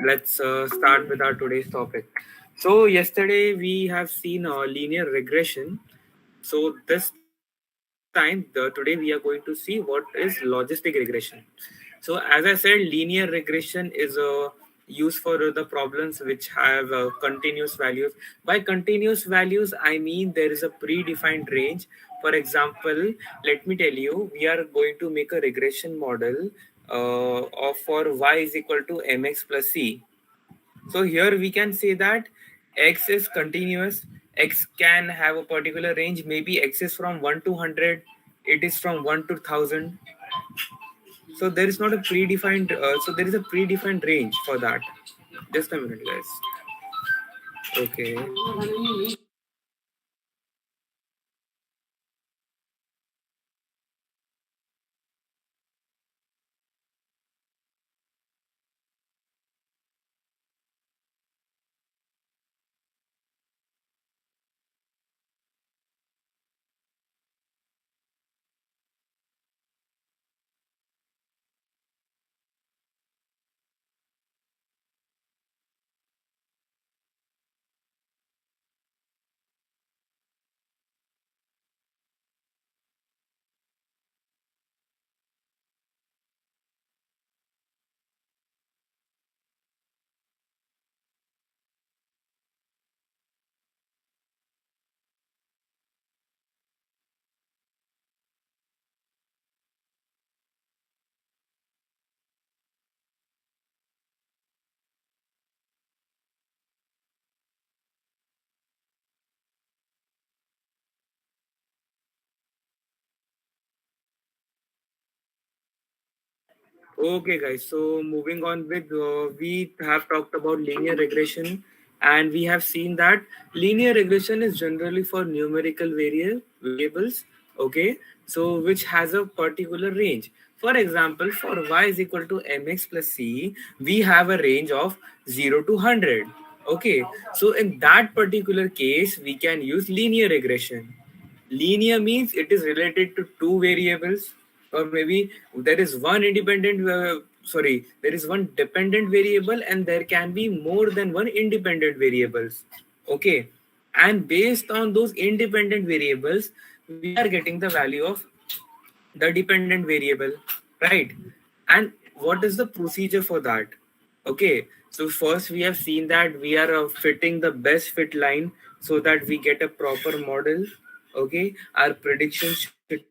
let's start with our today's topic. So yesterday we have seen linear regression. So this time, today we are going to see what is logistic regression. So as I said, linear regression is used for the problems which have continuous values. By continuous values, I mean there is a predefined range. For example, let me tell you, we are going to make a regression model of for y is equal to mx plus c. So here we can say that x is continuous. X can have a particular range. Maybe x is from 1 to 100. It is from 1 to 1000. So there is not a predefined. So there is a predefined range for that. Just a minute, guys. Okay. Okay, guys. So moving on with we have talked about linear regression, and we have seen that linear regression is generally for numerical variables. Okay, so which has a particular range. For example, for y is equal to mx plus c, we have a range of 0 to 100. Okay, so in that particular case, we can use linear regression. Linear means it is related to two variables, or maybe there is one there is one dependent variable and there can be more than one independent variables. Okay, and based on those independent variables, we are getting the value of the dependent variable, right? And what is the procedure for that? Okay, so first we have seen that we are fitting the best fit line so that we get a proper model. Okay, our prediction should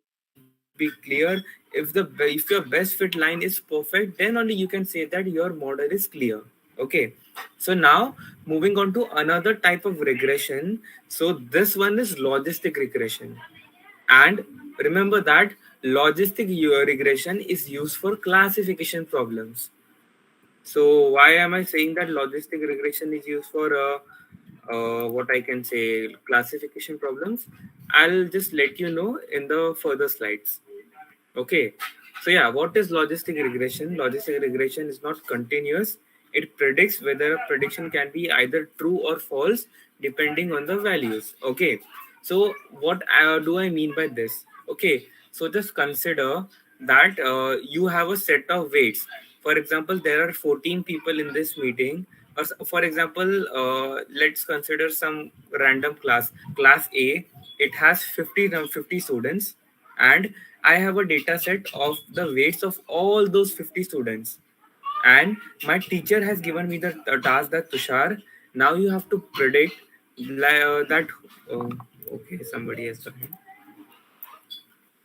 be clear. If your best fit line is perfect, then only you can say that your model is clear. Okay, so now moving on to another type of regression. So this one is logistic regression. And remember that logistic regression is used for classification problems. So why am I saying that logistic regression is used for what I can say classification problems? I'll just let you know in the further slides. Okay. So yeah, what is logistic regression? Logistic regression is not continuous. It predicts whether a prediction can be either true or false depending on the values. Okay. So what do I mean by this? Okay. So just consider that you have a set of weights. For example, there are 14 people in this meeting. For example, let's consider some random class. Class A, it has 50 students, and I have a data set of the weights of all those 50 students. And my teacher has given me the task that Tushar, now you have to predict that. Uh, okay, somebody has done it.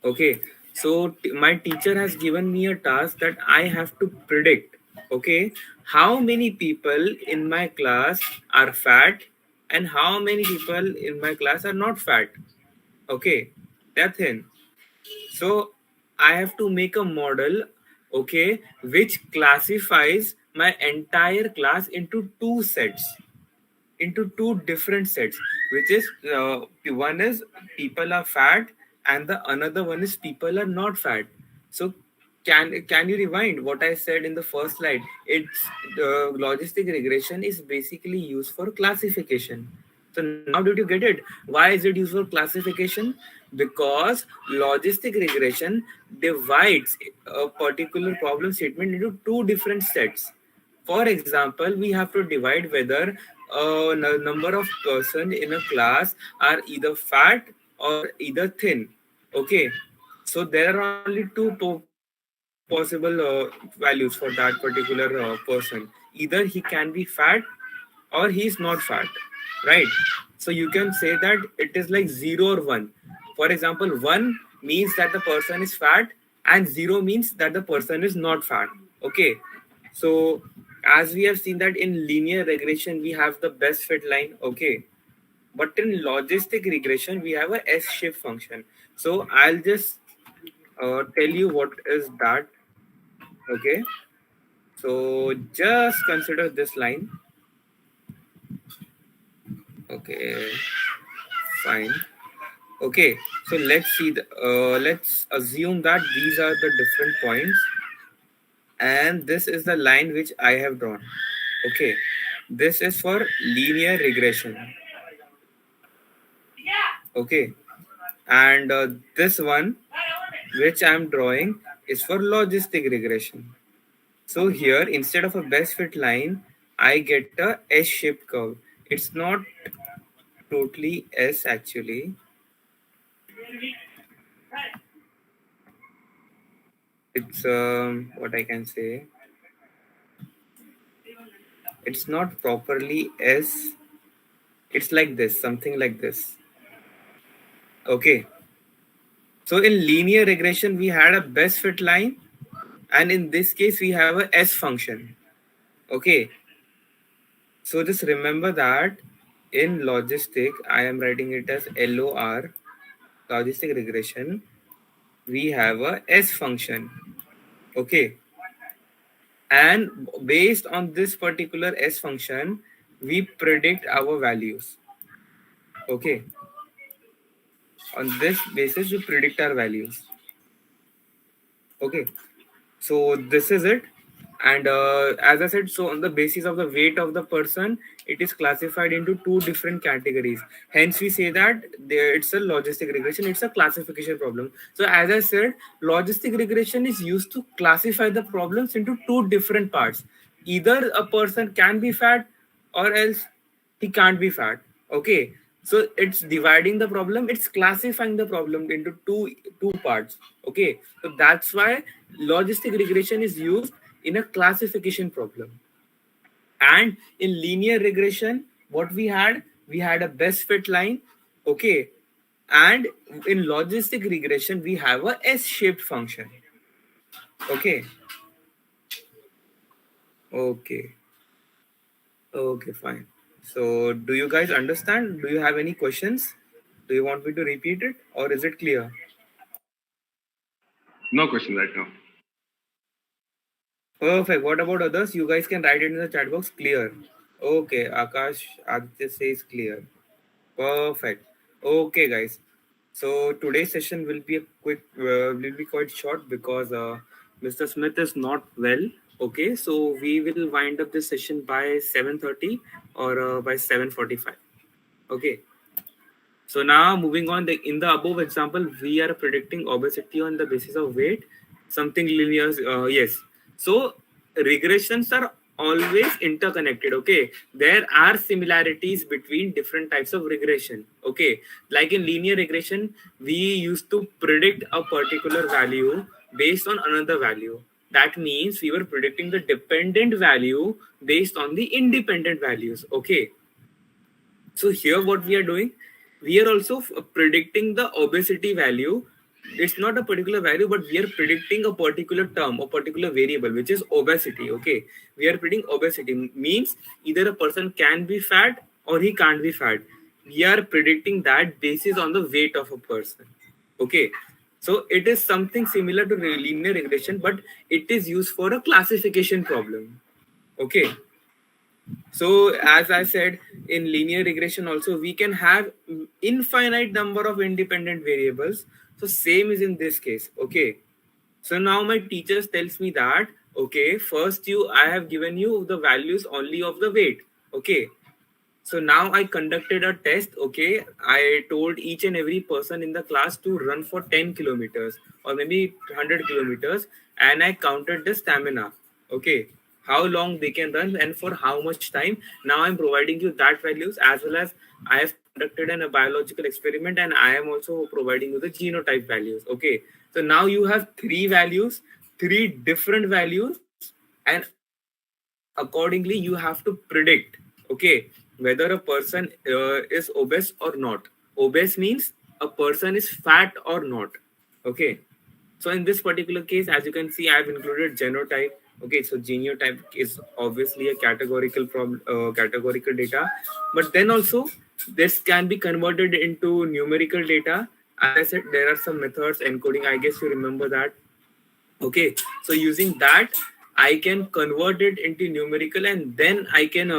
Okay, so my teacher has given me a task that I have to predict. Okay, how many people in my class are fat and how many people in my class are not fat. Okay, that's it. So I have to make a model, okay, which classifies my entire class into two sets, into two different sets, which is one is people are fat and the another one is people are not fat. So can you rewind what I said in the first slide? It's the logistic regression is basically used for classification. So now did you get it? Why is it used for classification? Because logistic regression divides a particular problem statement into two different sets. For example, we have to divide whether a number of person in a class are either fat or either thin. Okay, so there are only two possible values for that particular person. Either he can be fat or he is not fat, right? So you can say that it is like 0 or 1. For example, 1 means that the person is fat and 0 means that the person is not fat. Okay, so as we have seen that in linear regression we have the best fit line. Okay, but in logistic regression we have a S-shaped function. So I'll just tell you what is that. Okay, so just consider this line. Okay, fine. Okay, so let's assume that these are the different points, and this is the line which I have drawn. Okay, this is for linear regression. Okay, and this one which I'm drawing is for logistic regression. So here, instead of a best fit line, I get a S-shaped curve. It's not totally S actually. It's what I can say. It's not properly S. It's like this, something like this. Okay. So in linear regression, we had a best fit line, and in this case, we have a S function. Okay. So just remember that in logistic, I am writing it as LOR, logistic regression. We have a S function. Okay. And based on this particular S function, we predict our values. Okay. On this basis, we predict our values. Okay. So this is it. And as I said, so on the basis of the weight of the person, it is classified into two different categories. Hence, we say that it's a logistic regression. It's a classification problem. So as I said, logistic regression is used to classify the problems into two different parts. Either a person can be fat or else he can't be fat. Okay. So it's dividing the problem, it's classifying the problem into two parts. Okay, so that's why logistic regression is used in a classification problem. And in linear regression, what we had a best fit line. Okay, and in logistic regression we have a S-shaped function. Okay, okay, okay, fine. So do you guys understand? Do you have any questions? Do you want me to repeat it or is it clear? No question right now. Perfect. What about others? You guys can write it in the chat box. Clear. Okay. Akash Aditya says clear. Perfect. Okay, guys. So today's session will be will be quite short because Mr. Smith is not well. Okay, so we will wind up this session by 7:30 or by 7:45. Okay. So now moving on, in the above example, we are predicting obesity on the basis of weight, something linear. Yes. So regressions are always interconnected. Okay. There are similarities between different types of regression. Okay. Like in linear regression, we used to predict a particular value based on another value. That means we were predicting the dependent value based on the independent values. Okay. So here what we are doing, we are also predicting the obesity value. It's not a particular value, but we are predicting a particular term or particular variable, which is obesity. Okay, we are predicting obesity means either a person can be fat or he can't be fat. We are predicting that basis on the weight of a person. Okay, so it is something similar to linear regression, but it is used for a classification problem. Okay. So as I said, in linear regression also we can have infinite number of independent variables. So same is in this case. Okay. So now my teachers tells me that, okay, first I have given you the values only of the weight. Okay. So now I conducted a test. Okay. I told each and every person in the class to run for 10 kilometers or maybe 100 kilometers, and I counted the stamina. Okay. how long they can run and for how much time. Now I'm providing you that values, as well as I have conducted a biological experiment, and I am also providing you the genotype values. Okay, so now you have three values, three different values, and accordingly you have to predict, okay, whether a person is obese or not. Obese means a person is fat or not. Okay, so in this particular case, as you can see, I have included genotype. Okay, so genotype is obviously a categorical data, but then also this can be converted into numerical data. As I said, there are some methods encoding. I guess you remember that. Okay, so using that, I can convert it into numerical, and then I can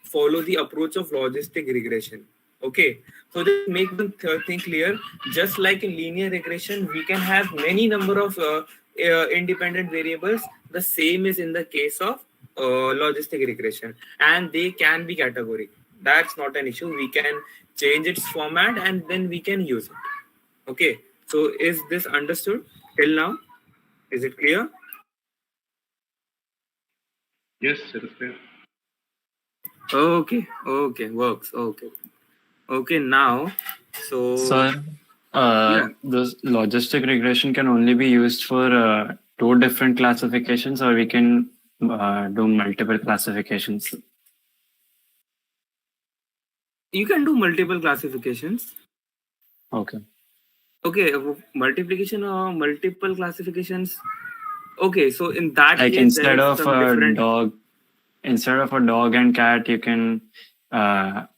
follow the approach of logistic regression. Okay, so just make one thing clear. Just like in linear regression, we can have many number of independent variables. The same is in the case of logistic regression, and they can be categorical. That's not an issue. We can change its format and then we can use it. Okay, so is this understood till now? Is it clear? Yes, it is clear. Okay, works. Okay, now, so Sir, yeah, this logistic regression can only be used for two different classifications, or we can do multiple classifications. you can do multiple classifications. Okay. Okay, multiplication or multiple classifications. Okay, so in that Like case, instead there is of some a different. dog and cat, you can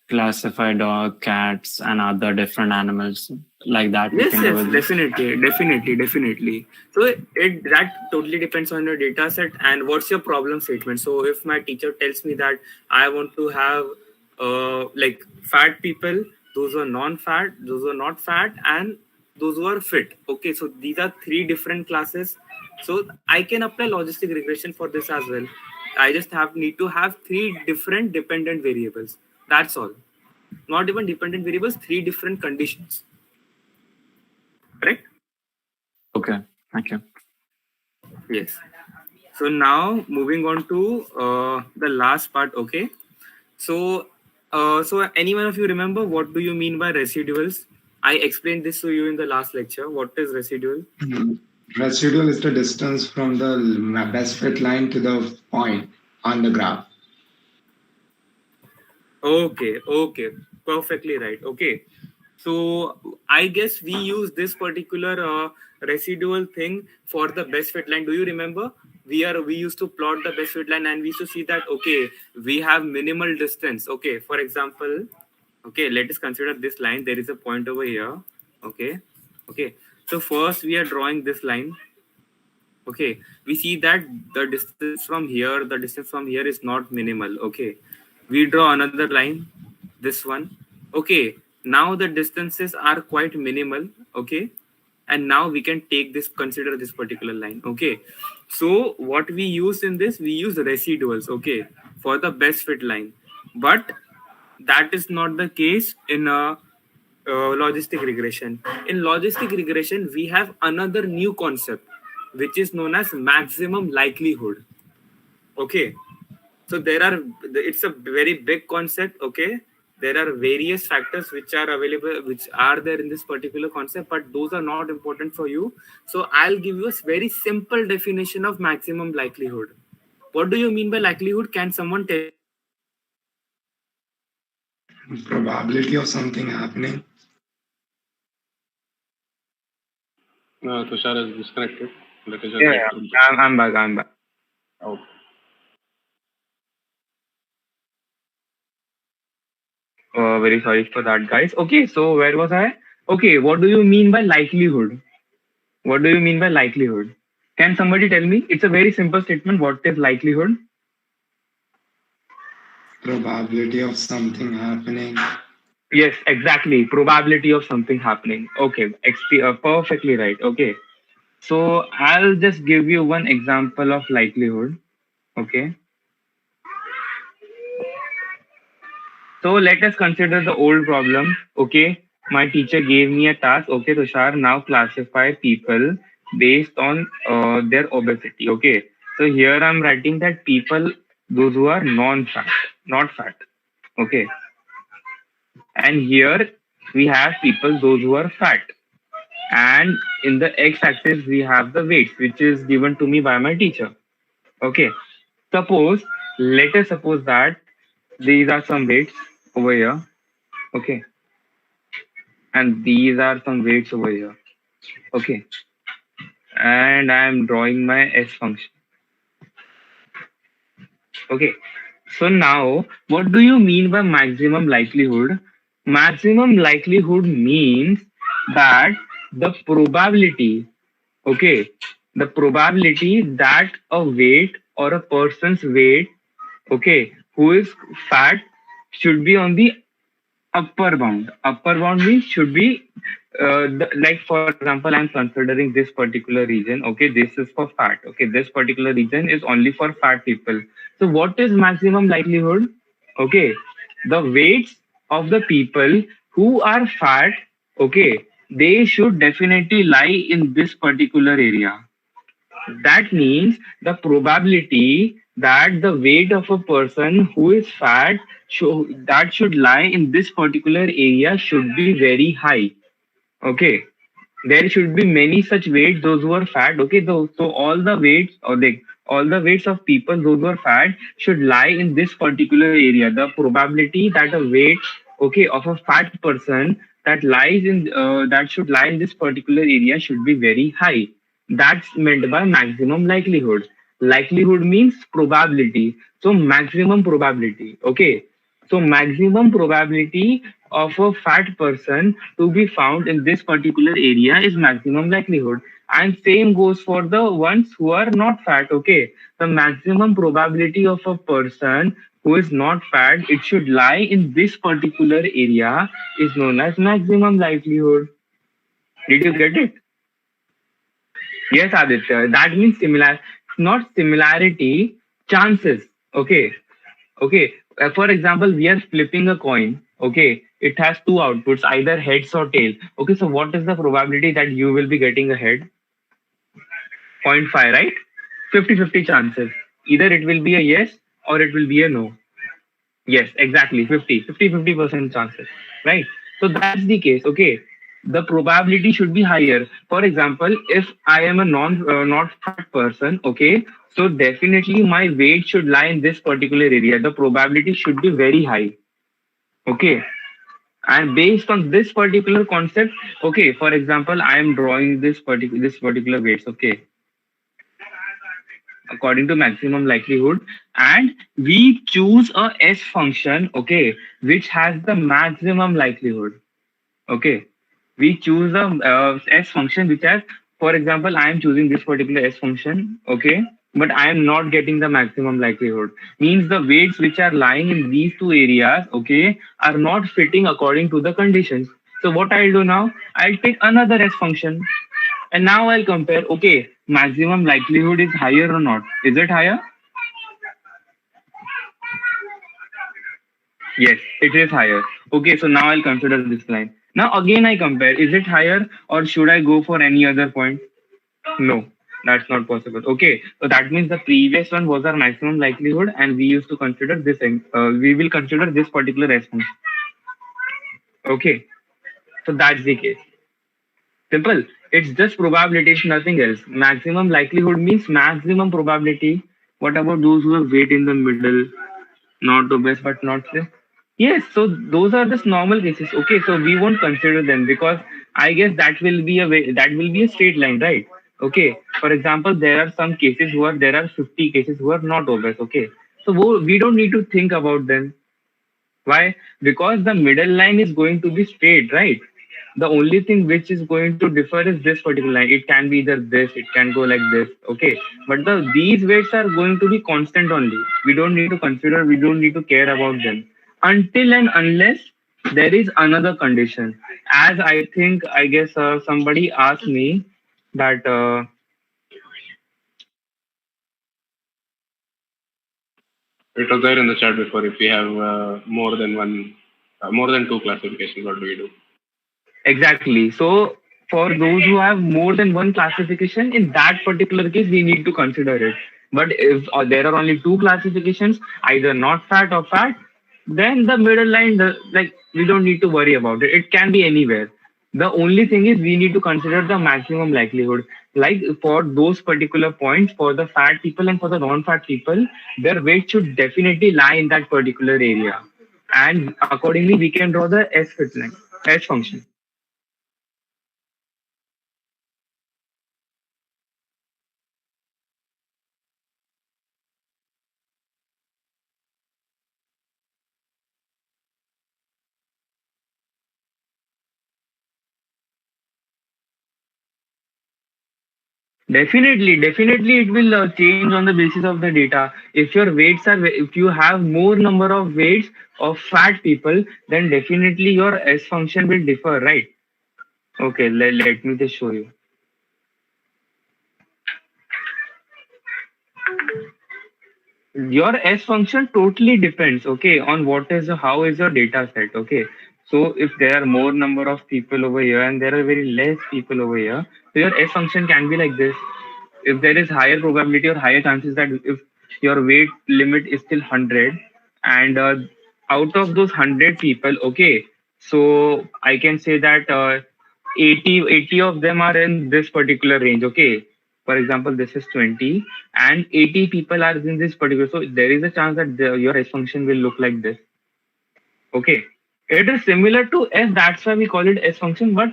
classify dog, cats, and other different animals like that. We Yes, can do it. definitely. So it that totally depends on your data set and what's your problem statement. So if my teacher tells me that I want to have like fat people, those who are non-fat, those who are not fat, and those who are fit. Okay, so these are three different classes. So I can apply logistic regression for this as well. I just need to have three different dependent variables. That's all. Not even dependent variables, three different conditions. Correct? Okay, thank you. Yes. So now moving on to the last part. Okay. So, so any one of you remember what do you mean by residuals? I explained this to you in the last lecture. What is residual? Residual is the distance from the best fit line to the point on the graph. Okay, perfectly right. Okay, so I guess we use this particular residual thing for the best fit line. Do you remember? We used to plot the best fit line, and we used to see that okay, we have minimal distance. Okay, for example, okay, let us consider this line. There is a point over here. Okay. So first we are drawing this line. Okay, we see that the distance from here is not minimal. Okay, we draw another line, this one. Okay, now the distances are quite minimal. Okay, and now we can consider this particular line. Okay, so what we use in this, we use residuals. Okay, for the best fit line, but that is not the case in a logistic regression. In logistic regression, we have another new concept, which is known as maximum likelihood. Okay, so it's a very big concept. Okay, there are various factors which are available, which are there in this particular concept, but those are not important for you. So I'll give you a very simple definition of maximum likelihood. What do you mean by likelihood? Can someone tell? Probability of something happening. Tushar is disconnected. Let us I'm back. Oh. Very sorry for that, guys. Okay, so where was I? Okay, what do you mean by likelihood? What do you mean by likelihood? Can somebody tell me? It's a very simple statement. What is likelihood? Probability of something happening. Yes, exactly. Probability of something happening. Okay, perfectly right. Okay, so I'll just give you one example of likelihood. Okay. So let us consider the old problem. Okay, my teacher gave me a task. Okay, Tushar, now classify people based on their obesity. Okay, So here I'm writing that people, those who are non-fat, not fat. Okay. And here we have people, those who are fat. And in the x-axis, we have the weights, which is given to me by my teacher. Okay. Let us suppose that these are some weights over here. Okay. And these are some weights over here. Okay. And I'm drawing my S function. Okay. So now, what do you mean by maximum likelihood? Maximum likelihood means that the probability, okay, the probability that a weight or a person's weight, okay, who is fat should be on the upper bound. Upper bound means should be like, for example, I'm considering this particular region. Okay, this is for fat. Okay, this particular region is only for fat people. So what is maximum likelihood? Okay, the weights of the people who are fat, okay, they should definitely lie in this particular area. That means the probability that the weight of a person who is fat that should lie in this particular area should be very high. Okay, there should be many such weights, those who are fat. Okay, so all the weights, or like all the weights of people those who are fat should lie in this particular area. The probability that a weight, okay, of a fat person that should lie in this particular area should be very high. That's meant by maximum likelihood. Likelihood means probability, so maximum probability. Okay, so maximum probability of a fat person to be found in this particular area is maximum likelihood. And same goes for the ones who are not fat. Okay, the maximum probability of a person who is not fat, it should lie in this particular area, is known as maximum likelihood. Did you get it? Yes, Aditya. That means similar, not similarity, chances. Okay. Okay. For example, we are flipping a coin. Okay. It has two outputs, either heads or tail. Okay. So what is the probability that you will be getting a head? 0.5, right? 50-50 chances. Either it will be a yes or it will be a no. Yes, exactly. 50% chances. Right? So that's the case. Okay. The probability should be higher. For example, if I am a not fat person, okay, so definitely my weight should lie in this particular area. The probability should be very high. Okay. And based on this particular concept, okay, for example, I am drawing this particular weights. Okay, according to maximum likelihood, and we choose a S function, okay, which has the maximum likelihood. Okay, we choose a S function which has, for example, I am choosing this particular S function, okay, but I am not getting the maximum likelihood. Means the weights which are lying in these two areas, okay, are not fitting according to the conditions. So what I'll do now, I'll take another S function, and now I'll compare, okay, maximum likelihood is higher or not? Is it higher? Yes, it is higher. Okay, so now I'll consider this line. Now again I compare, is it higher or should I go for any other point? No, that's not possible. Okay, so that means the previous one was our maximum likelihood and we used to consider this, we will consider this particular response. Okay, so that's the case. Simple. It's just probability, it's nothing else. Maximum likelihood means maximum probability. What about those who have weight in the middle? Not obese but not safe? Yes, so those are just normal cases. Okay, so we won't consider them because I guess that will be a straight line, right? Okay. For example, there are some cases there are 50 cases who are not obese. Okay, so we don't need to think about them. Why? Because the middle line is going to be straight, right? The only thing which is going to differ is this particular line. It can be either this, it can go like this. Okay, but these weights are going to be constant only. We don't need to consider, we don't need to care about them until and unless there is another condition. As I guess somebody asked me that It was there in the chat before. If we have more than two classifications, what do we do? exactly. So for those who have more than one classification, in that particular case, we need to consider it. But if there are only two classifications, either not fat or fat, then the middle line, like we don't need to worry about it. It can be anywhere. The only thing is we need to consider the maximum likelihood. Like for those particular points, for the fat people and for the non-fat people, their weight should definitely lie in that particular area. And accordingly, we can draw the S fit line, S function. Definitely, it will change on the basis of the data. If you have more number of weights of fat people, then definitely your S function will differ, right? Okay, let me just show you. Your S function totally depends, okay, on how is your data set, okay. So if there are more number of people over here and there are very less people over here, so your S function can be like this. If there is higher probability or higher chances that if your weight limit is still 100 and out of those 100 people, okay, so I can say that 80 of them are in this particular range, okay. For example, this is 20 and 80 people are in this particular, so there is a chance that your S function will look like this, okay. It is similar to S, that's why we call it S function, but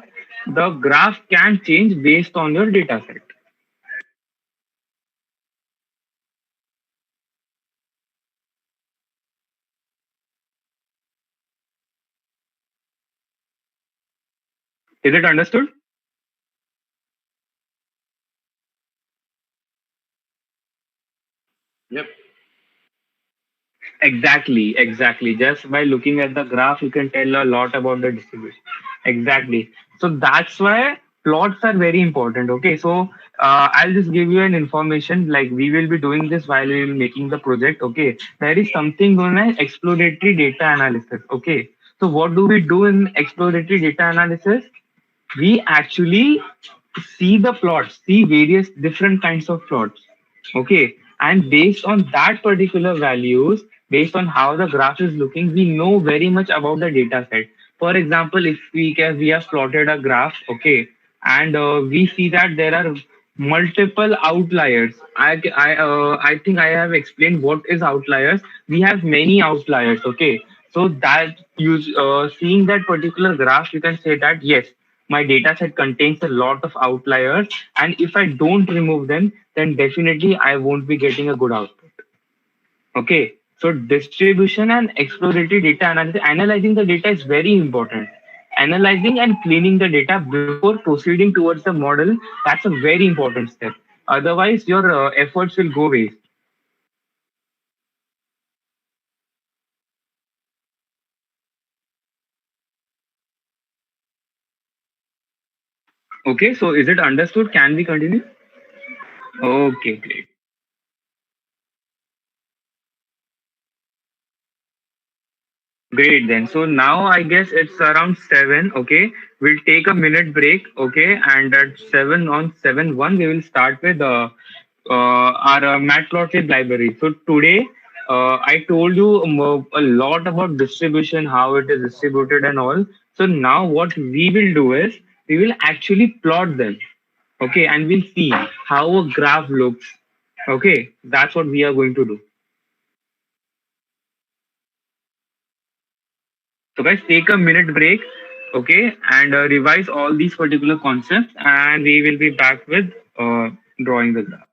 the graph can change based on your data set. Is it understood? Yep. Exactly. Just by looking at the graph, you can tell a lot about the distribution. Exactly. So that's why plots are very important. Okay. So I'll just give you an information. Like we will be doing this while we will making the project. Okay. There is something known as exploratory data analysis. Okay. So what do we do in exploratory data analysis? We actually see the plots, see various different kinds of plots. Okay. And based on that particular values, based on how the graph is looking, we know very much about the data set. For example, if we have plotted a graph, okay, and we see that there are multiple outliers. I think I have explained what is outliers. We have many outliers, okay. So that seeing that particular graph, you can say that yes, my data set contains a lot of outliers, and if I don't remove them, then definitely I won't be getting a good output. Okay. So distribution and exploratory data analysis, analyzing the data is very important. Analyzing and cleaning the data before proceeding towards the model, that's a very important step. Otherwise, your efforts will go waste. Okay. So is it understood? Can we continue? Okay, great. Great then. So now I guess it's around 7. Okay. We'll take a minute break. Okay. And at 7 on 7 1, we will start with our Matplotlib library. So today, I told you a lot about distribution, how it is distributed and all. So now what we will do is we will actually plot them. Okay. And we'll see how a graph looks. Okay. That's what we are going to do. So guys, take a minute break, okay, and revise all these particular concepts, and we will be back with drawing the graph.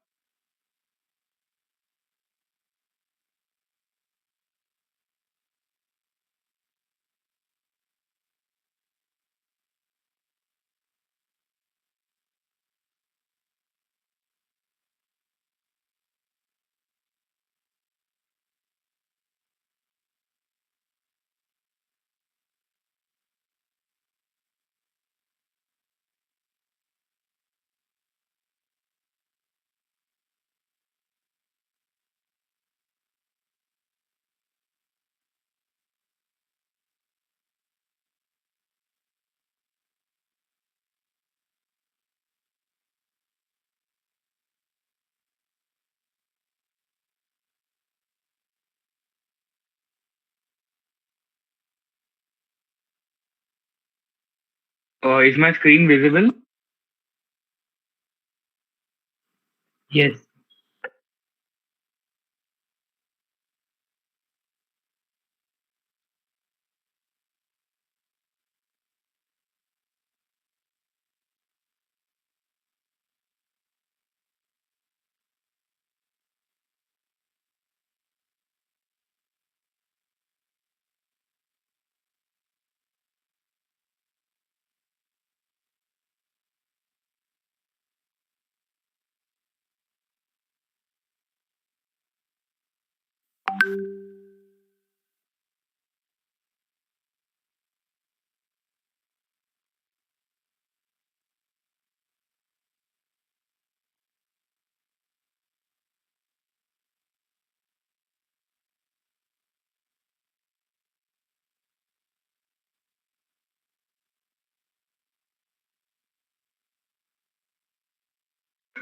Is my screen visible? Yes.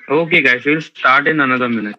Okay, guys, we'll start in another minute.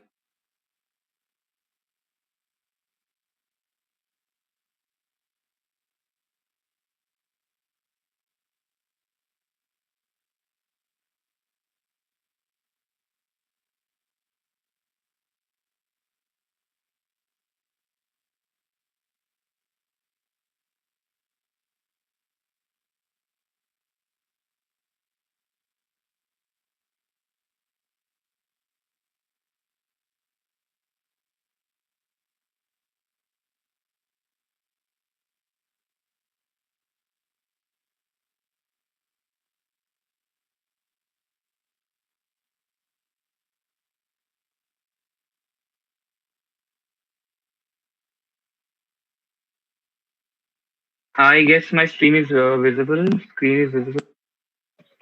I guess my stream is visible. Screen is visible.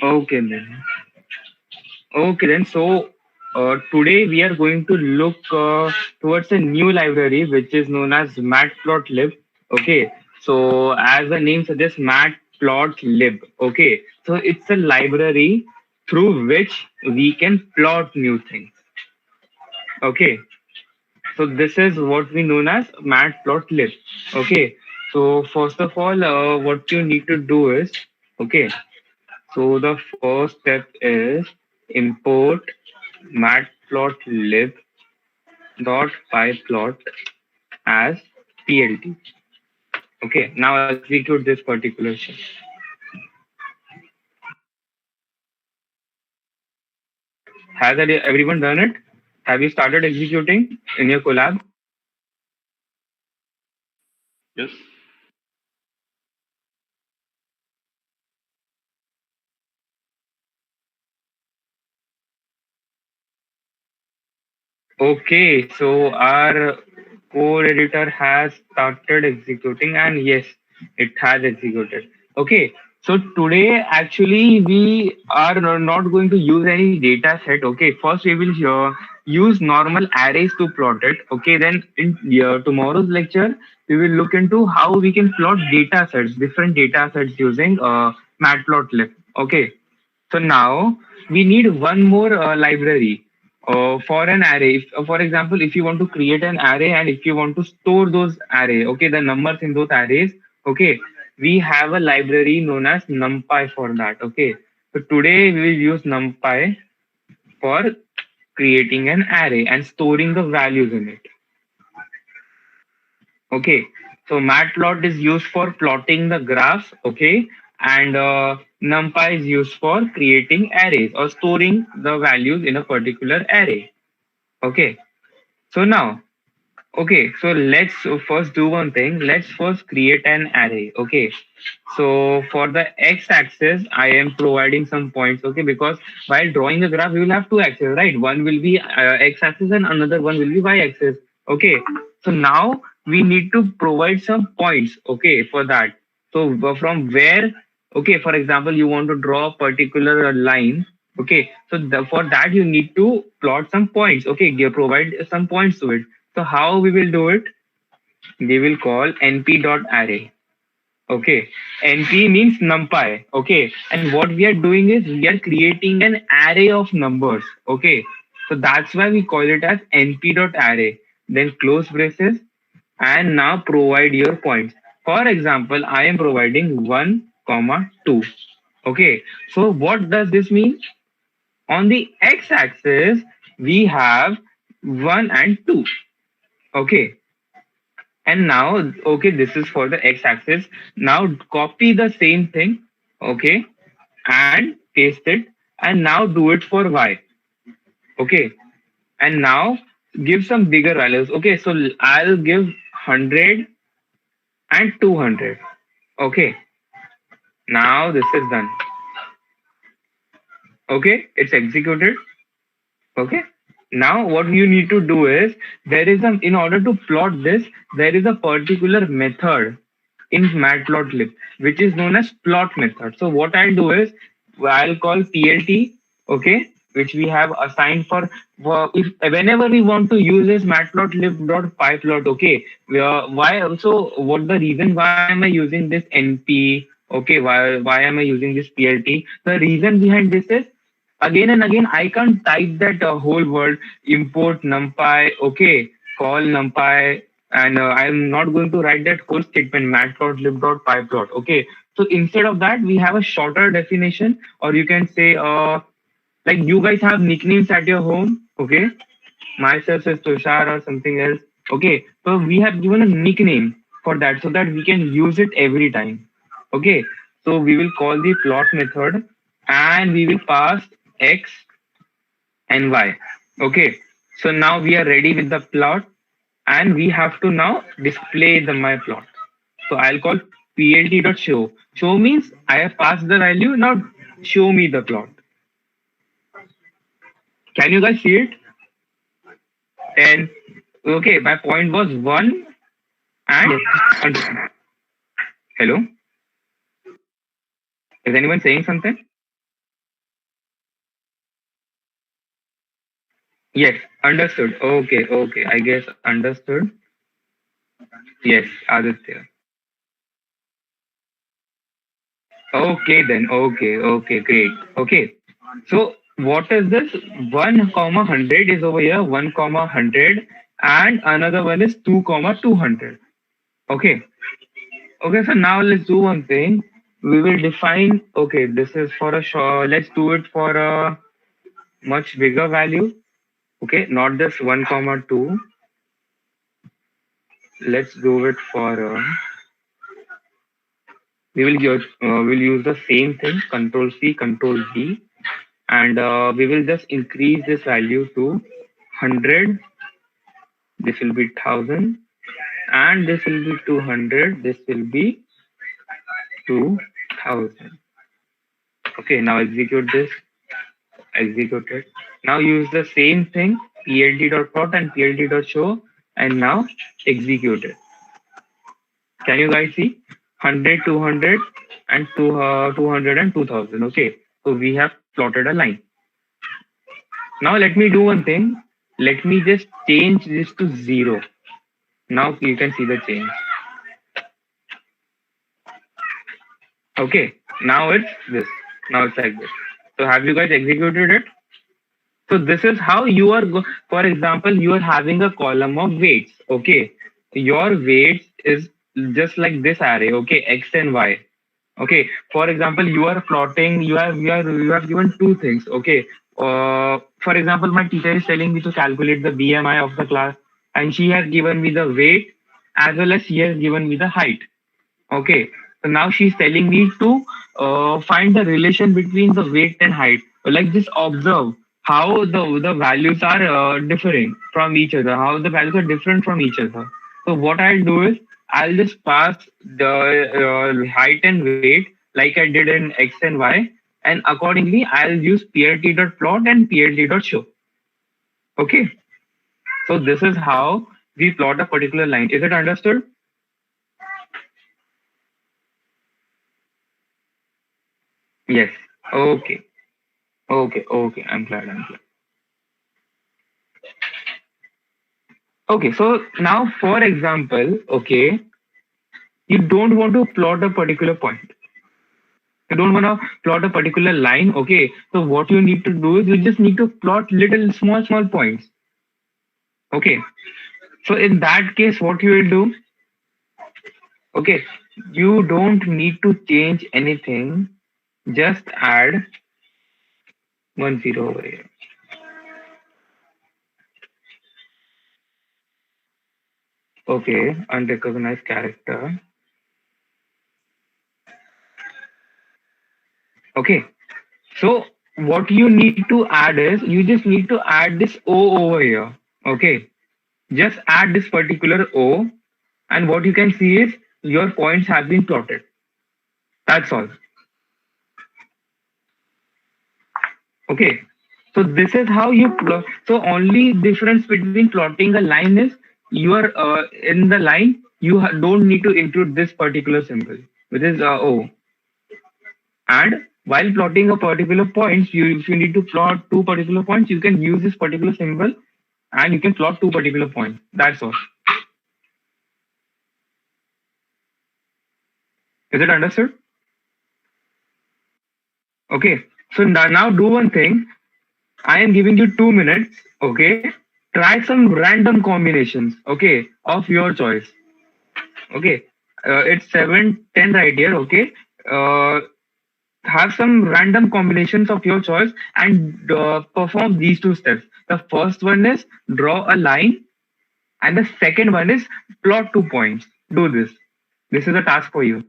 Okay then. Okay then. So today we are going to look towards a new library which is known as matplotlib. Okay. So as the name suggests, matplotlib. Okay. So it's a library through which we can plot new things. Okay. So this is what we known as matplotlib. Okay. So first of all, what you need to do is, okay. So the first step is import matplotlib dot pyplot as plt. Okay. Now I'll execute this particular shell. Has everyone done it? Have you started executing in your collab? Yes. Okay, so our code editor has started executing, and yes, it has executed. Okay, so today actually we are not going to use any data set. Okay, first we will use normal arrays to plot it. Okay, then in tomorrow's lecture we will look into how we can plot data sets, different data sets using matplotlib. Okay, so now we need one more library for an array. For example, if you want to create an array and if you want to store those array, okay, the numbers in those arrays, okay, we have a library known as NumPy for that. Okay, so today we will use NumPy for creating an array and storing the values in it. Okay, so matplot is used for plotting the graphs. Okay, and NumPy is used for creating arrays or storing the values in a particular array. Okay, so now, okay, so let's first do one thing. Let's first create an array. Okay, so for the x-axis, I am providing some points. Okay, because while drawing a graph, we will have two axes, right? One will be x-axis and another one will be y-axis. Okay, so now we need to provide some points. Okay, for that. So from where? Okay, for example, you want to draw a particular line. Okay, so for that you need to plot some points. Okay, provide some points to it. So how we will do it? We will call np.array. Okay, np means numpy. Okay, and what we are doing is we are creating an array of numbers. Okay, so that's why we call it as np.array. Then close braces and now provide your points. For example, I am providing 1 comma 2. Okay, so what does this mean? On the x-axis, we have 1 and 2. Okay, and now, okay, this is for the x-axis. Now copy the same thing, okay, and paste it, and now do it for y. Okay, and now give some bigger values. Okay, so I'll give 100 and 200. Okay, now this is done. Okay, it's executed. Okay, now what you need to do is, there is a, in order to plot this, there is a particular method in matplotlib which is known as plot method. So what I'll do is, I'll call plt, okay, which we have assigned for if whenever we want to use this matplotlib.pyplot. Okay, why also, what the reason why am I using this np? Okay, why am I using this plt? The reason behind this is, again and again I can't type that whole word, import numpy, okay, call numpy, and I'm not going to write that whole statement, matplotlib.pyplot. Okay, so instead of that, we have a shorter definition, or you can say, like you guys have nicknames at your home. Okay, myself is Tushar or something else. Okay, so we have given a nickname for that so that we can use it every time. Okay, so we will call the plot method, and we will pass x and y. Okay, so now we are ready with the plot, and we have to now display the my plot. So I'll call plt.show. Show means I have passed the value, now show me the plot. Can you guys see it? And okay, my point was 1 and hello? Is anyone saying something? Yes, understood. Okay, okay. I guess understood. Yes, Aditya. Okay then. Okay, okay, great. Okay. So what is this? 1 comma 100 is over here, 1 comma 100, and another one is 2 comma 200. Okay. Okay, so now let's do one thing. We will define, okay, this is for a short, let's do it for a much bigger value. Okay, not this 1 comma 2. Let's do it for we'll use the same thing, control C, control V, and we will just increase this value to 100. This will be 1000, and this will be 200. This will be 2000. Okay, now execute this. Execute it. Now use the same thing, plt.plot and plt.show, and now execute it. Can you guys see? 100, 200, and 200 and 2000. Okay, so we have plotted a line. Now let me do one thing. Let me just change this to 0. Now you can see the change. Okay, now it's this. Now it's like this. So have you guys executed it? So this is how you are, for example, you are having a column of weights. Okay, your weights is just like this array. Okay, x and y. Okay, for example, you are plotting. You have given two things. Okay, for example, my teacher is telling me to calculate the BMI of the class, and she has given me the weight as well as she has given me the height. Okay, so now she's telling me to find the relation between the weight and height. Like just observe how the values are differing from each other, how the values are different from each other. So what I'll do is, I'll just pass the height and weight like I did in x and y, and accordingly I'll use plt.plot and plt.show. Okay, so this is how we plot a particular line. Is it understood? Yes. Okay. Okay. Okay. I'm glad. Okay. So now, for example, okay, you don't want to plot a particular point. You don't want to plot a particular line. Okay. So what you need to do is, you just need to plot little small points. Okay. So in that case, what you will do? Okay. You don't need to change anything. just add 10 over here. Okay, unrecognized character. Okay, so what you need to add is you just need to add this O over here. Okay, just add this particular O, and what you can see is your points have been plotted. That's all. Okay, so this is how you plot. So only difference between plotting a line is you are in the line you don't need to include this particular symbol, which is O. And while plotting a particular points, if you need to plot two particular points, you can use this particular symbol and you can plot two particular points. That's all. Is it understood? Okay. So now do one thing. I am giving you 2 minutes. Okay. Try some random combinations. Okay, of your choice. Okay. It's 7:10 right here. Okay. Have some random combinations of your choice and perform these two steps. The first one is draw a line, and the second one is plot 2 points. Do this. This is a task for you.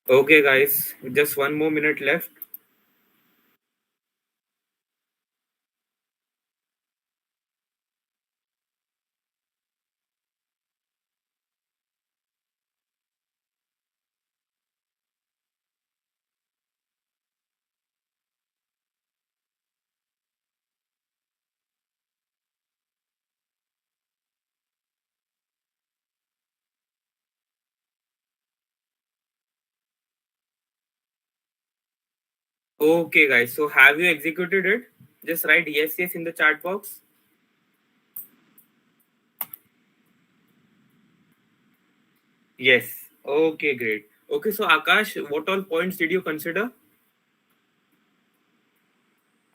Okay, guys, just 1 more minute left. Okay, guys, so have you executed it? Just write yes, yes in the chat box. Yes. Okay, great. Okay, so Akash, what all points did you consider?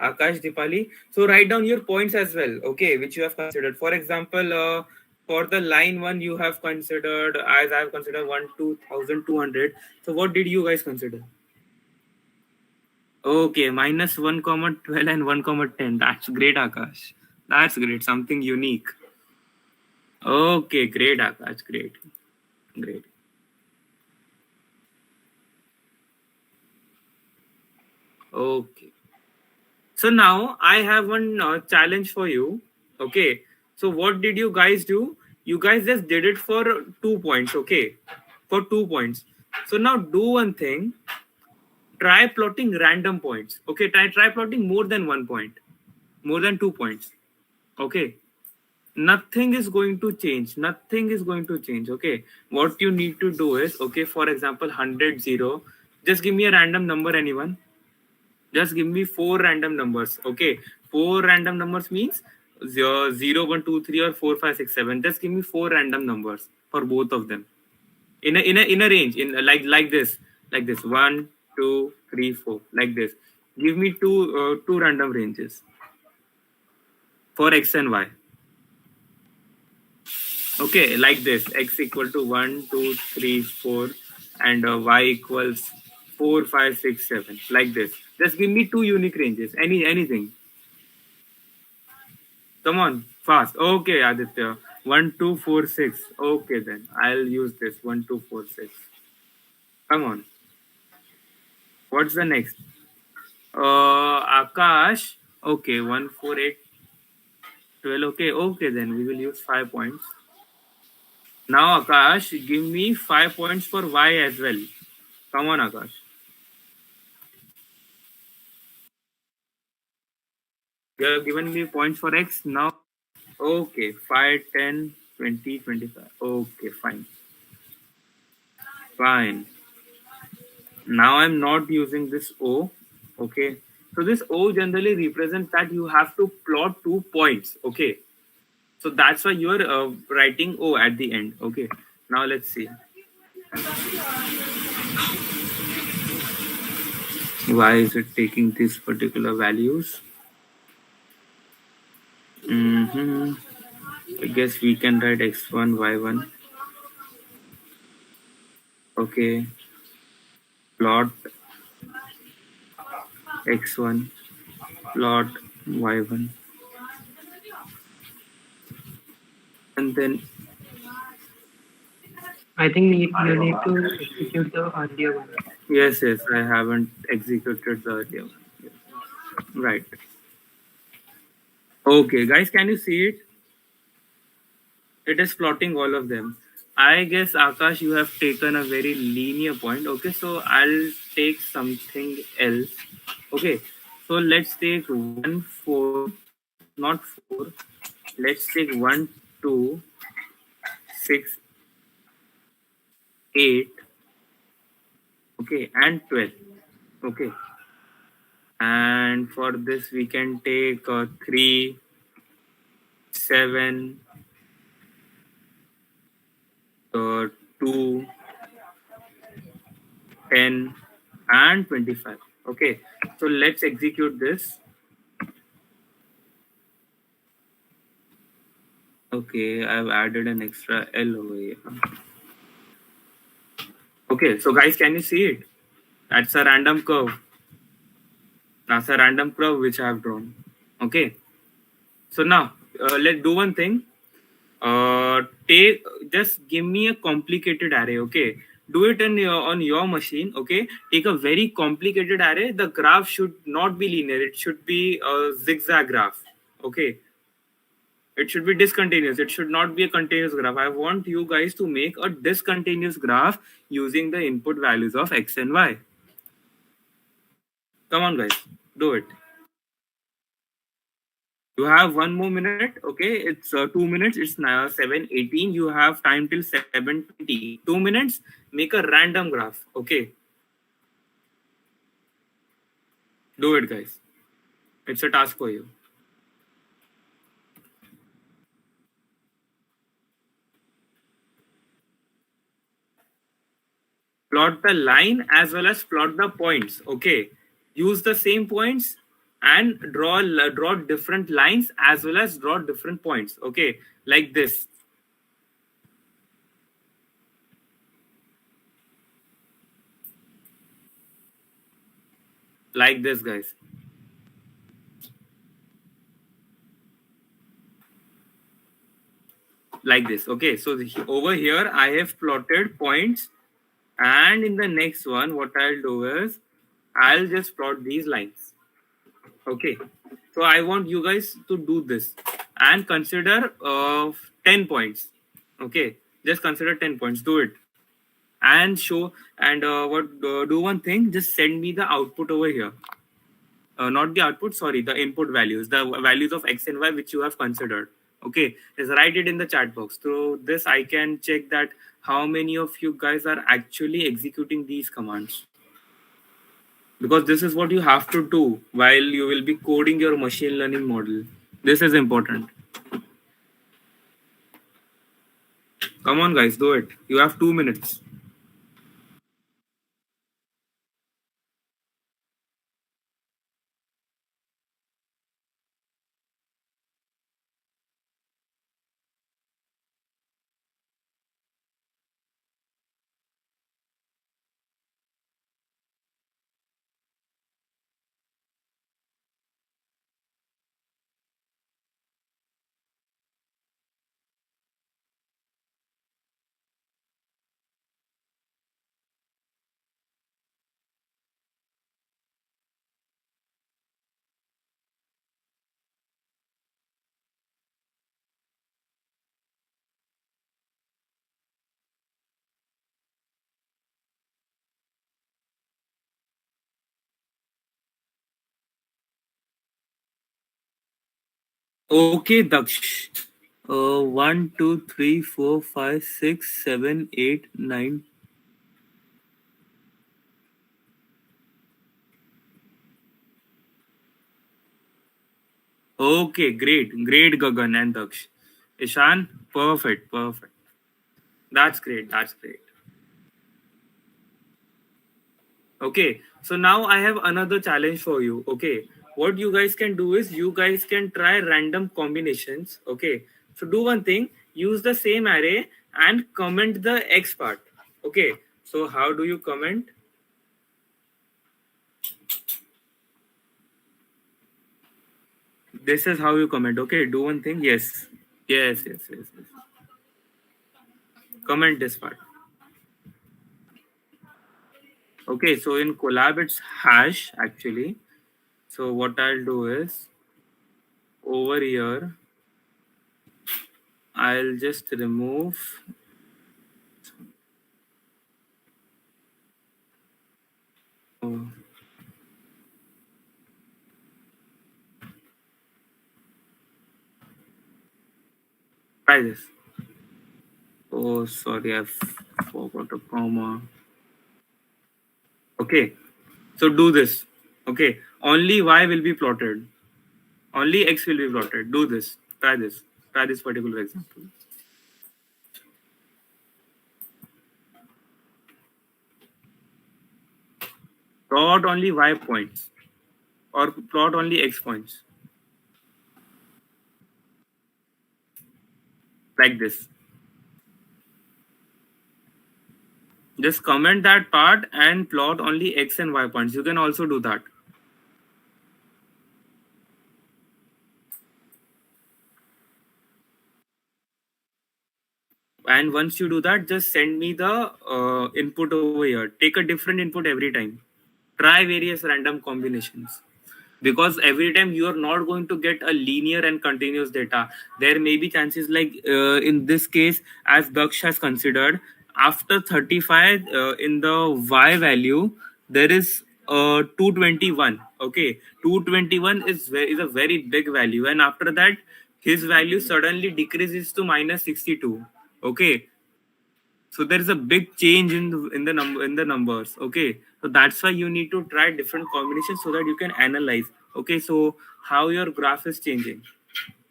Akash, Dipali. So write down your points as well, okay, which you have considered. For example, for the line one, you have considered, as I have considered, 2,200. So what did you guys consider? Okay, minus 1 comma 12 and 1 comma 10. That's great, Akash. That's great. Something unique. Okay, great, Akash. Great. Great. Okay. So now I have one challenge for you. Okay. So what did you guys do? You guys just did it for 2 points. Okay. For 2 points. So now do one thing. Try plotting random points. Okay. Try plotting more than 1 point. More than 2 points. Okay. Nothing is going to change. Nothing is going to change. Okay. What you need to do is, okay, for example, 100, 0. Just give me a random number, anyone. Just give me 4 random numbers. Okay, 4 random numbers means 0, 1, 2, 3, or 4, 5, 6, 7. Just give me 4 random numbers for both of them in a range, in like this, 1, 2, 3, 4, like this. Give me two random ranges for x and y. Okay, like this: x equal to 1, 2, 3, 4, and y equals 4, 5, 6, 7. Like this. Just give me two unique ranges. Anything. Come on, fast. Okay, Aditya. 1, 2, 4, 6. Okay, then I'll use this 1, 2, 4, 6. Come on. What's the next? Akash. Okay, 1, 4, 8, 12. Okay, then we will use 5 points. Now, Akash, give me 5 points for Y as well. Come on, Akash. You have given me points for X. Now, okay, 5, 10, 20, 25. Okay, fine. Fine. Now I'm not using this O. Okay. So this O generally represents that you have to plot 2 points. Okay. So that's why you're writing O at the end. Okay. Now let's see. Why is it taking these particular values? I guess we can write x1, y1. Okay. Plot x1, plot y1. And then, I think you need to execute the earlier one. yes, I haven't executed the earlier one. Yes. Right. Okay, guys, can you see it? It is plotting all of them. I guess, Akash, you have taken a very linear point. Okay, so I'll take something else. Okay, so let's take 1, 4, not 4. Let's take 1, 2, 6, 8. Okay, and 12. Okay, and for this, we can take 3, 7, 2, 10, and 25. Okay, so let's execute this. Okay, I've added an extra L over here. Okay, so guys, can you see it? That's a random curve. That's a random curve which I have drawn. Okay, so now let's do one thing. Just give me a complicated array. Okay, do it on your machine. Okay, take a very complicated array. The graph should not be linear, it should be a zigzag graph. Okay, it should be discontinuous, it should not be a continuous graph. I want you guys to make a discontinuous graph using the input values of X and Y. Come on, guys, do it. You have 1 more minute. Okay, it's 2 minutes. It's now 7:18. You have time till 7:20. 2 minutes. Make a random graph. Okay, do it, guys. It's a task for you. Plot the line as well as plot the points. Okay, use the same points and draw different lines as well as draw different points. Okay, like this. Like this, guys. Like this. Okay, so over here I have plotted points, and in the next one what I'll do is I'll just plot these lines. Okay, so I want you guys to do this and consider 10 points. Okay, just consider 10 points. Do it and show. And do one thing, just send me the output over here. Not the output, sorry, the input values, the values of X and Y which you have considered. Okay, just write it in the chat box. Through this I can check that how many of you guys are actually executing these commands, because this is what you have to do while you will be coding your machine learning model. This is important. Come on, guys, do it. You have 2 minutes. Okay, Daksh. 1, 2, 3, 4, 5, 6, 7, 8, 9. Okay, great. Great, Gagan and Daksh. Ishan, perfect, perfect. That's great. That's great. Okay, so now I have another challenge for you. Okay, what you guys can do is you guys can try random combinations. Okay, so do one thing, use the same array and comment the X part. Okay, so how do you comment? This is how you comment. Okay, do one thing. Yes, yes, yes, yes, yes. Comment this part. Okay, so in collab it's hash actually. So what I'll do is over here I'll just remove. Oh, try this. Oh, sorry, I forgot a comma. Okay, so do this. Okay, only y will be plotted. Only x will be plotted. Do this. Try this. Try this particular example. Plot only y points or plot only x points. Like this. Just comment that part and plot only x and y points. You can also do that. And once you do that, just send me the input over here. Take a different input every time. Try various random combinations. Because every time you are not going to get a linear and continuous data. There may be chances like in this case, as Daksh has considered, after 35 in the y value, there is 221. Okay, 221 is a very big value, and after that, his value suddenly decreases to minus 62. Okay, so there is a big change in the numbers. Okay, so that's why you need to try different combinations so that you can analyze. Okay, so how your graph is changing.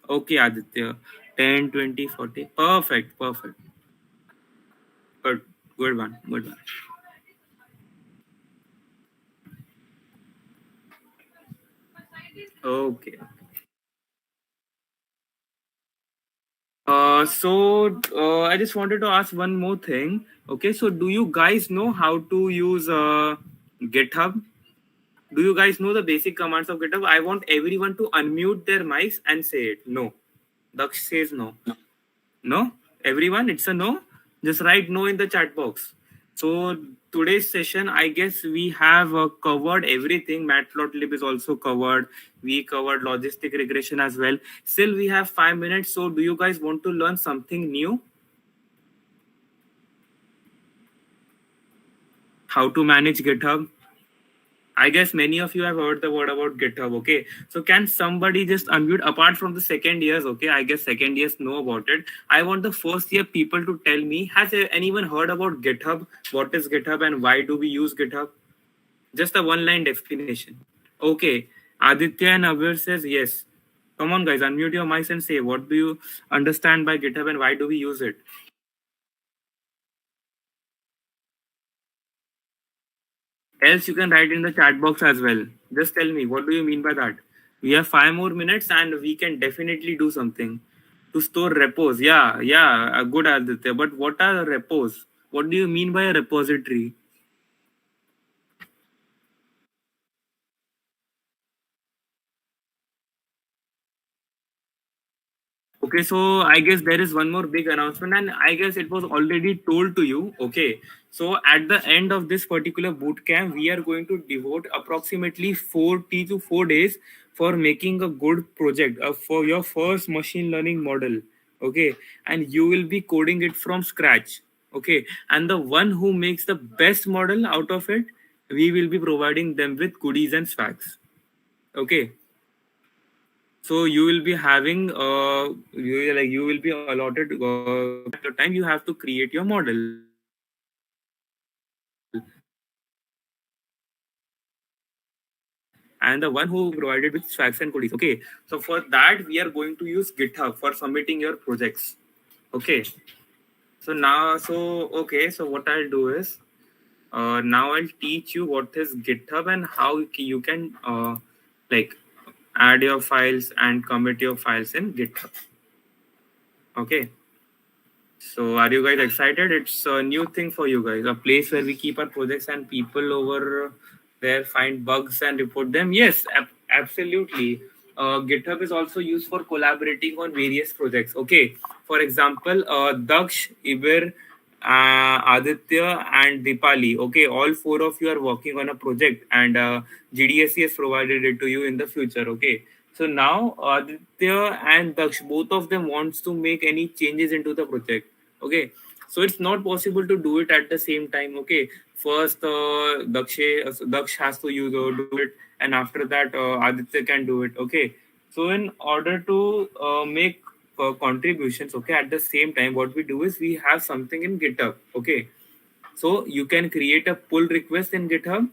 Okay, Aditya, 10, 20, 40. Perfect, perfect. Good, good one, good one. Okay. I just wanted to ask one more thing. Okay, so do you guys know how to use GitHub? Do you guys know the basic commands of GitHub? I want everyone to unmute their mics and say it. No. Daksh says no. No? Everyone, it's a no? Just write no in the chat box. So today's session, I guess we have covered everything. Matplotlib is also covered. We covered logistic regression as well. Still, we have 5 minutes. So do you guys want to learn something new? How to manage GitHub? I guess many of you have heard the word about GitHub. Okay, so can somebody just unmute apart from the second years? Okay, I guess second years know about it. I want the first year people to tell me, has anyone heard about GitHub? What is GitHub and why do we use GitHub? Just a one-line definition. Okay, Aditya and Abir says yes. Come on, guys, unmute your mics and say, what do you understand by GitHub and why do we use it? Else you can write in the chat box as well. Just tell me, what do you mean by that? We have 5 more minutes and we can definitely do something. To store repos. Yeah, good, Aditya. But what are repos? What do you mean by a repository? Okay, so I guess there is one more big announcement, and I guess it was already told to you. Okay, so at the end of this particular boot camp, we are going to devote approximately 40 to 4 days for making a good project for your first machine learning model. Okay, and you will be coding it from scratch. Okay, and the one who makes the best model out of it, we will be providing them with goodies and swags. Okay. So you will be having you will be allotted the time you have to create your model. And the one who provided with swacks and goodies. Okay, so for that we are going to use GitHub for submitting your projects. Okay, so now so what I'll do is now I'll teach you what is GitHub and how you can like add your files and commit your files in GitHub. Okay, so are you guys excited? It's a new thing for you guys, a place where we keep our projects and people over there find bugs and report them. Yes, absolutely. GitHub is also used for collaborating on various projects. Okay, for example, Daksh, Ibir, Aditya, and Dipali. Okay, all four of you are working on a project, and GDSC has provided it to you in the future. Okay, so now Aditya and Daksh, both of them wants to make any changes into the project. Okay, so it's not possible to do it at the same time. Okay, first Daksh has to do it, and after that Aditya can do it. Okay, so in order to make contributions, okay, at the same time, what we do is we have something in GitHub. Okay, so you can create a pull request in GitHub,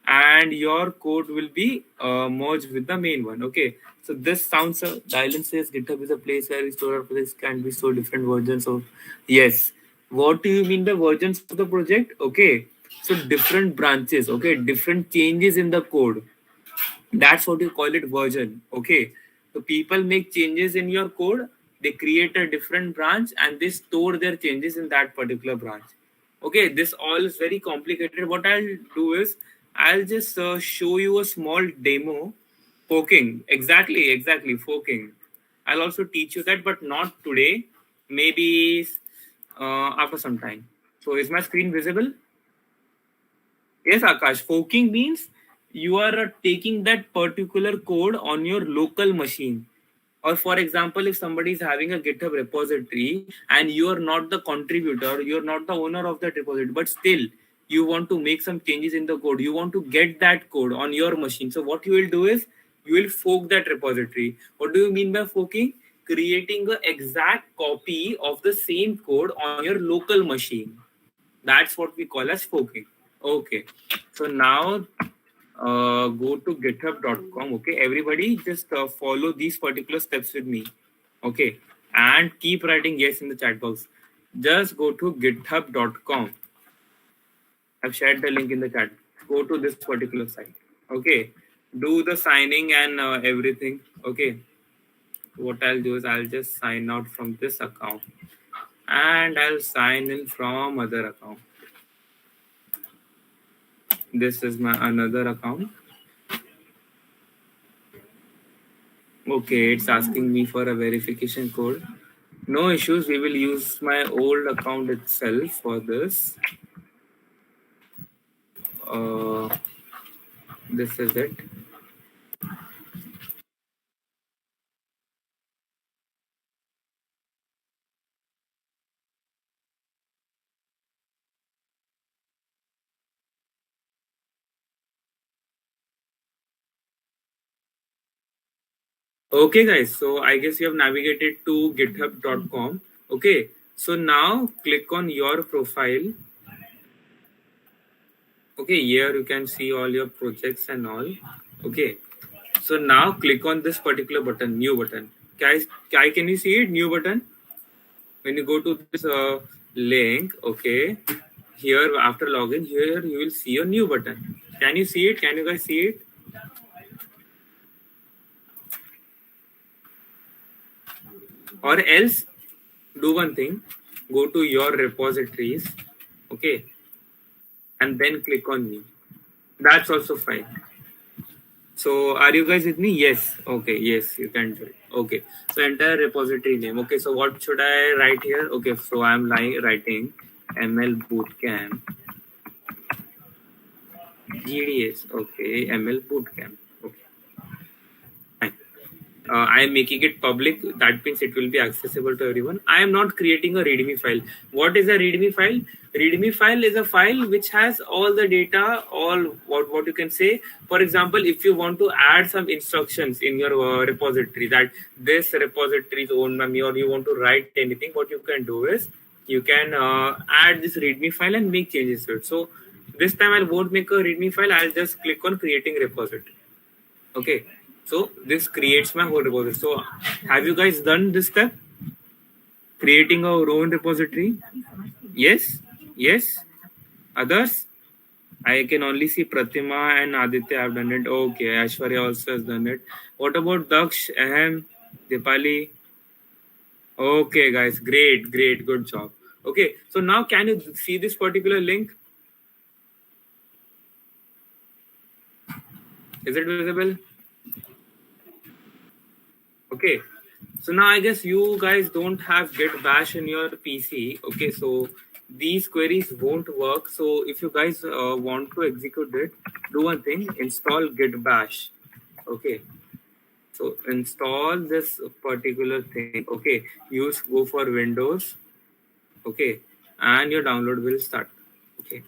and your code will be merged with the main one. Okay, so this sounds Dylan says GitHub is a place where we store our projects, can be so different versions of. Yes, what do you mean by versions of the project? Okay, so different branches. Okay, different changes in the code, that's what you call it version. Okay, so people make changes in your code, they create a different branch and they store their changes in that particular branch. Okay, this all is very complicated. What I'll do is I'll just show you a small demo. Forking, exactly, forking. I'll also teach you that, but not today, maybe after some time. So is my screen visible? Yes, Akash. Forking means you are taking that particular code on your local machine. Or for example, if somebody is having a GitHub repository and you are not the contributor, you're not the owner of that repository, but still you want to make some changes in the code. You want to get that code on your machine. So what you will do is you will fork that repository. What do you mean by forking? Creating an exact copy of the same code on your local machine. That's what we call as forking. Okay, so now go to github.com. Okay, everybody just follow these particular steps with me. Okay, and keep writing yes in the chat box. Just go to github.com. I've shared the link in the chat. Go to this particular site. Okay, do the signing and everything. Okay, what I'll do is I'll just sign out from this account and I'll sign in from other account. This is my another account. Okay, it's asking me for a verification code. No issues. We will use my old account itself for this. This is it. Okay, guys. So I guess you have navigated to github.com. Okay. So now click on your profile. Okay, here you can see all your projects and all. Okay. So now click on this particular button, new button. Guys, can you see it? New button. When you go to this link, okay, here after login, here you will see a new button. Can you see it? Can you guys see it? Or else do one thing, go to your repositories, okay, and then click on me. That's also fine. So are you guys with me? Yes. Okay, yes, you can do it. Okay, so entire repository name. Okay, so what should I write here? Okay, so I'm writing ML Bootcamp GDS. Okay, ML Bootcamp. Okay, fine. I am making it public. That means it will be accessible to everyone. I am not creating a README file. What is a README file? README file is a file which has all the data, all what you can say. For example, if you want to add some instructions in your repository, that this repository is owned by me, or you want to write anything, what you can do is you can add this README file and make changes to it. So this time I won't make a README file. I'll just click on creating repository. Okay. So this creates my whole repository. So have you guys done this step? Creating our own repository? Yes? Yes? Others? I can only see Pratima and Aditya have done it. Okay, Aishwarya also has done it. What about Daksh, Ahem, Dipali? Okay, guys, great, good job. Okay, so now can you see this particular link? Is it visible? Okay, so now I guess you guys don't have git bash in your PC. Okay, so these queries won't work. So if you guys want to execute it, do one thing, install git bash. Okay, so install this particular thing. Okay, go for Windows. Okay, and your download will start. Okay,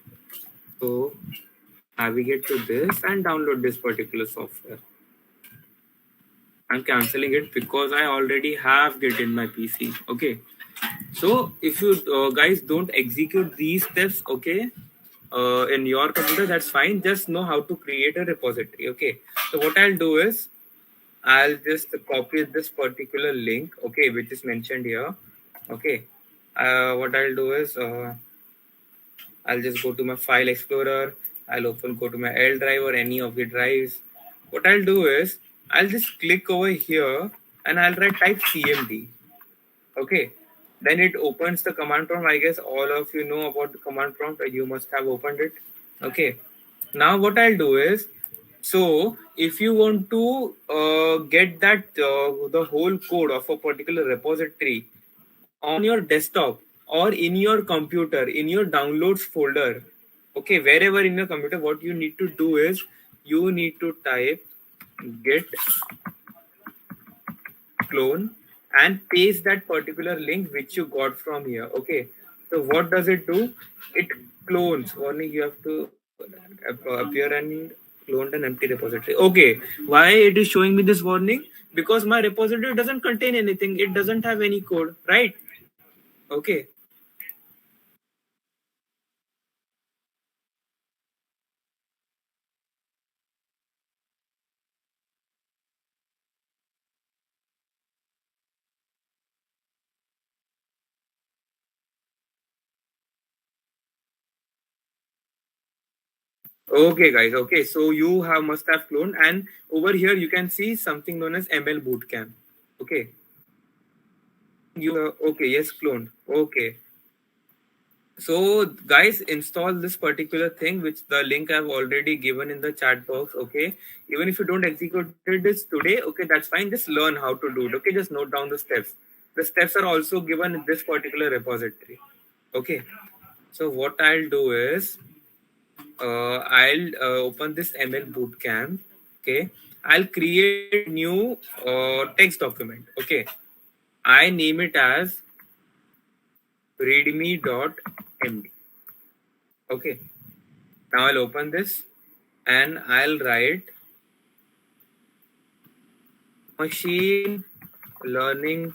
so navigate to this and download this particular software. I'm canceling it because I already have Git in my PC. Okay, so if you guys don't execute these steps, okay, in your computer, that's fine. Just know how to create a repository. Okay, so what I'll do is I'll just copy this particular link, okay, which is mentioned here. Okay, what I'll do is I'll just go to my file explorer. I'll go to my L drive or any of the drives. What I'll do is I'll just click over here and I'll type cmd. Okay, then it opens the command prompt. I guess all of you know about the command prompt. You must have opened it. Okay, now what I'll do is, so if you want to get that the whole code of a particular repository on your desktop or in your computer, in your downloads folder, okay, wherever in your computer, what you need to do is you need to type git clone and paste that particular link which you got from here. Okay, so what does it do? It clones. Only you have to appear and cloned an empty repository. Okay, why it is showing me this warning? Because my repository doesn't contain anything. It doesn't have any code, right? Okay. Okay, guys. Okay, so you must have cloned, and over here you can see something known as ML Bootcamp. Okay. Okay, yes, cloned. Okay. So guys, install this particular thing, which the link I've already given in the chat box. Okay, even if you don't execute this today, okay, that's fine. Just learn how to do it. Okay, just note down the steps. The steps are also given in this particular repository. Okay, so what I'll do is I'll open this ML Bootcamp. Okay, I'll create a new text document. Okay, I name it as readme.md. Okay, now I'll open this and I'll write machine learning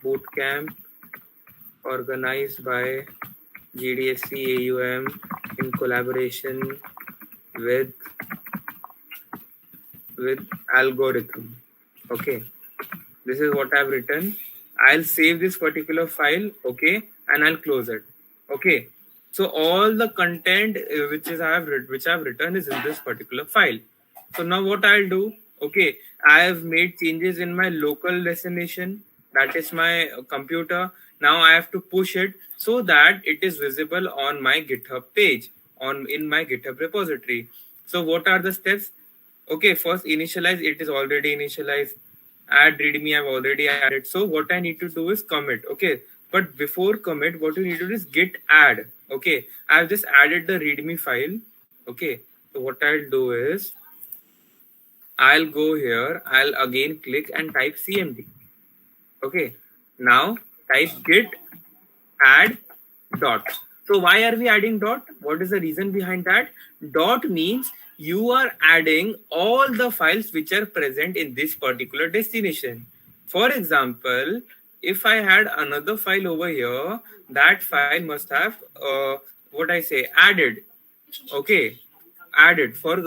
bootcamp organized by GDSC AUM in collaboration with algorithm. Okay, this is what I've written. I'll save this particular file. Okay, and I'll close it. Okay, so all the content which I've written is in this particular file. So now what I'll do, okay, I have made changes in my local destination, that is my computer. Now I have to push it so that it is visible on my GitHub page, in my GitHub repository. So what are the steps? Okay, first initialize. It is already initialized. Add readme, I've already added. So what I need to do is commit. Okay, but before commit, what you need to do is git add. Okay, I've just added the readme file. Okay, so what I'll do is I'll go here, I'll again click and type cmd. Okay, now type git add dot. So why are we adding dot? What is the reason behind that? Dot means you are adding all the files which are present in this particular destination. For example, if I had another file over here, that file must have what I say added. Okay, added for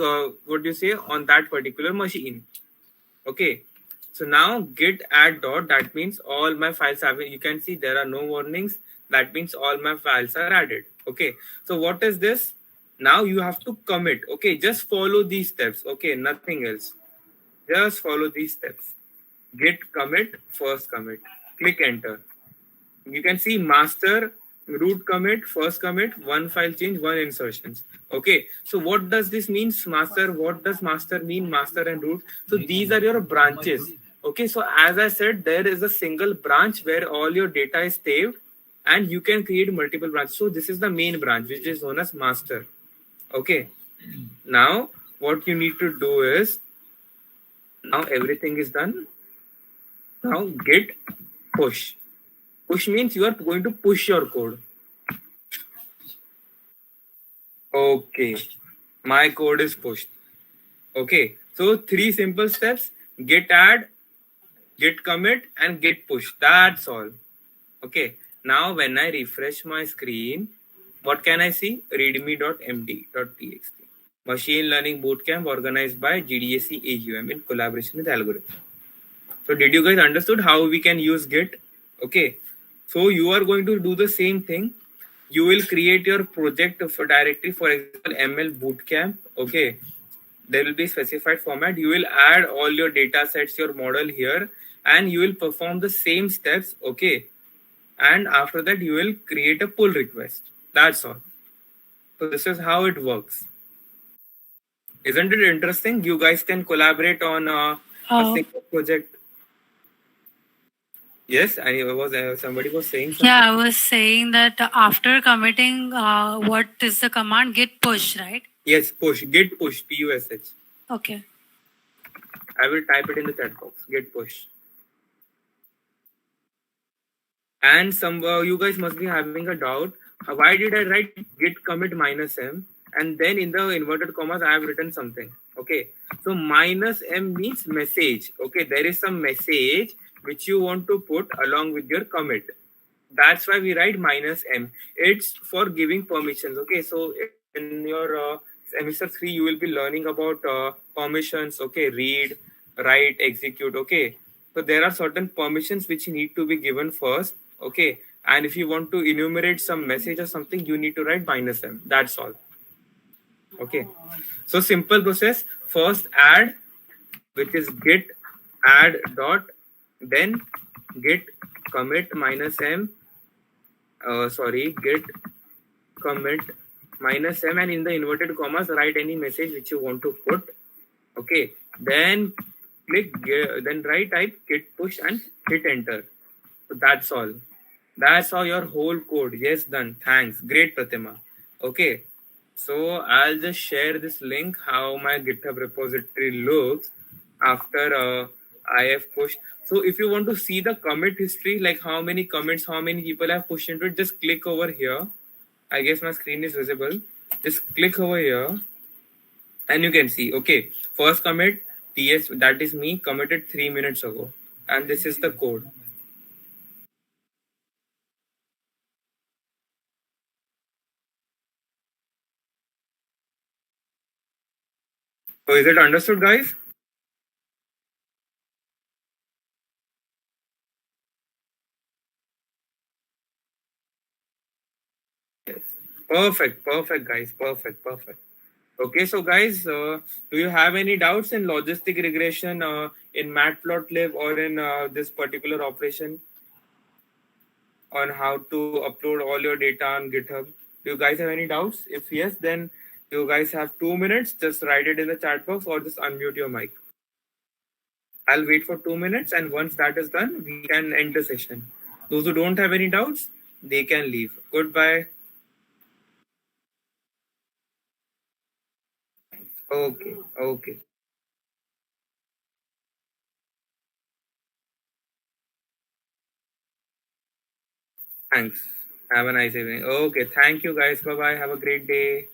what do you say on that particular machine. Okay, so now git add dot, that means all my files have, you can see there are no warnings, that means all my files are added. Okay, so what is this? Now you have to commit. Okay, just follow these steps. Okay, nothing else, just follow these steps. Git commit, first commit, click enter. You can see master root commit, first commit, one file change, one insertions. Okay, so what does this mean? Master, what does master mean? Master and root. So these are your branches. Okay, so as I said, there is a single branch where all your data is saved and you can create multiple branches. So this is the main branch, which is known as master. Okay, now what you need to do is, now everything is done. Now git push. Push means you are going to push your code. Okay, my code is pushed. Okay, so 3 simple steps: git add, git commit, and git push. That's all. Okay, now when I refresh my screen, what can I see? readme.md.txt. Machine Learning Bootcamp organized by GDAC AUM in collaboration with Algorithm. So did you guys understood how we can use Git? Okay, so you are going to do the same thing. You will create your project for directory, for example, ML Bootcamp. Okay, there will be specified format. You will add all your data sets, your model here, and you will perform the same steps. Okay, and after that you will create a pull request. That's all. So this is how it works. Isn't it interesting? You guys can collaborate on a single project. Yes, I was somebody was saying something. Yeah, I was saying that after committing, what is the command? Git push, right? Yes, push, git push, push. Okay. I will type it in the chat box. Git push. And some you guys must be having a doubt. Why did I write git commit -m and then in the inverted commas I have written something? Okay, so -m means message. Okay, there is some message which you want to put along with your commit. That's why we write -m. It's for giving permissions. Okay, so in your semester 3 you will be learning about permissions. Okay, read, write, execute. Okay, so there are certain permissions which need to be given first. Okay, and if you want to enumerate some message or something, you need to write -m. That's all. Okay, so simple process. First add, which is git add dot, then git commit -m, git commit -m, and in the inverted commas write any message which you want to put. Okay, then type git push and hit enter. So that's all. That's all your whole code. Yes, done. Thanks. Great, Pratima. Okay, so I'll just share this link how my GitHub repository looks after I have pushed. So if you want to see the commit history, like how many commits, how many people have pushed into it, just click over here. I guess my screen is visible. Just click over here and you can see, okay, first commit, TS, that is me, committed 3 minutes ago. And this is the code. So is it understood, guys? Yes. Perfect, guys. Perfect. Okay, so guys, do you have any doubts in logistic regression in Matplotlib or in this particular operation on how to upload all your data on GitHub? Do you guys have any doubts? If yes, then you guys have 2 minutes. Just write it in the chat box or just unmute your mic. I'll wait for 2 minutes, and once that is done, we can end the session. Those who don't have any doubts, they can leave. Goodbye. Okay. Thanks. Have a nice evening. Okay. Thank you guys. Bye bye. Have a great day.